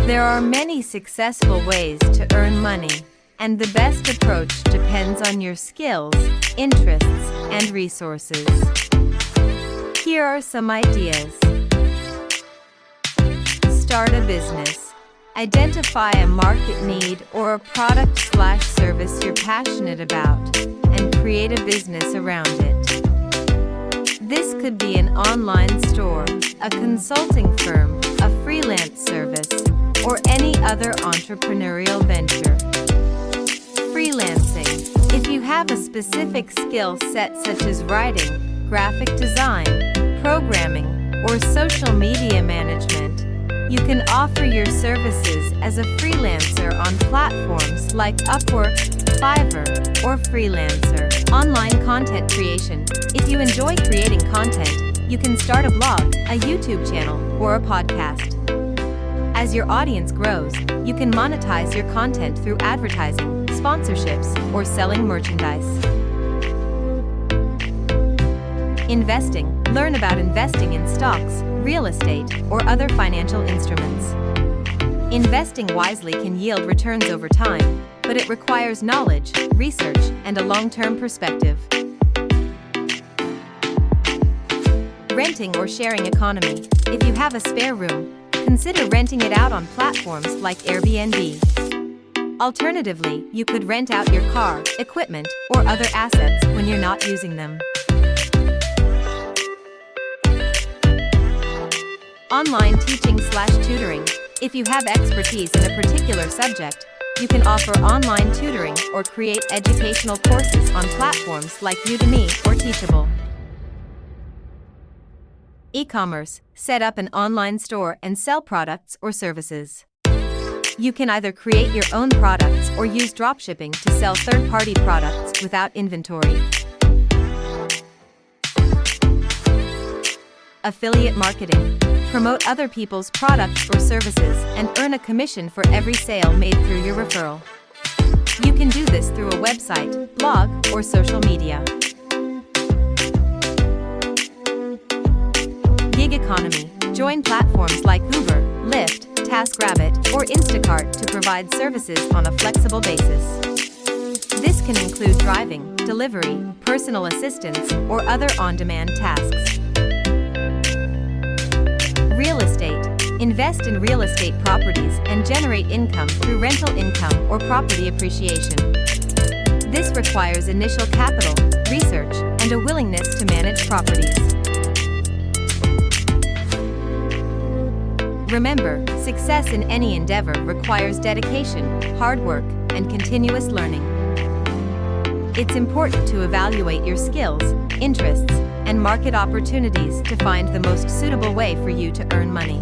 There are many successful ways to earn money, and the best approach depends on your skills, interests, and resources. Here are some ideas. Start a business. Identify a market need or a product/service you're passionate about, and create a business around it. This could be an online store, a consulting firm, a freelance service, or any other entrepreneurial venture. Freelancing. If you have a specific skill set such as writing, graphic design, programming, or social media management, you can offer your services as a freelancer on platforms like Upwork, Fiverr, or Freelancer. Online content creation. If you enjoy creating content, you can start a blog, a YouTube channel, or a podcast. As your audience grows, you can monetize your content through advertising, sponsorships, or selling merchandise. Investing. Learn about investing in stocks, real estate, or other financial instruments. Investing wisely can yield returns over time, but it requires knowledge, research, and a long-term perspective. Renting or sharing economy. If you have a spare room, consider renting it out on platforms like Airbnb. Alternatively, you could rent out your car, equipment, or other assets when you're not using them. Online teaching/tutoring. If you have expertise in a particular subject, you can offer online tutoring or create educational courses on platforms like Udemy or Teachable. E-commerce. Set up an online store and sell products or services. You can either create your own products or use dropshipping to sell third-party products without inventory. Affiliate marketing. Promote other people's products or services and earn a commission for every sale made through your referral. You can do this through a website, blog, or social media. Gig economy. Join platforms like Uber, Lyft, TaskRabbit, or Instacart to provide services on a flexible basis. This can include driving, delivery, personal assistance, or other on-demand tasks. Real estate. Invest in real estate properties and generate income through rental income or property appreciation. This requires initial capital, research, and a willingness to manage properties. Remember, success in any endeavor requires dedication, hard work, and continuous learning. It's important to evaluate your skills, interests, and market opportunities to find the most suitable way for you to earn money.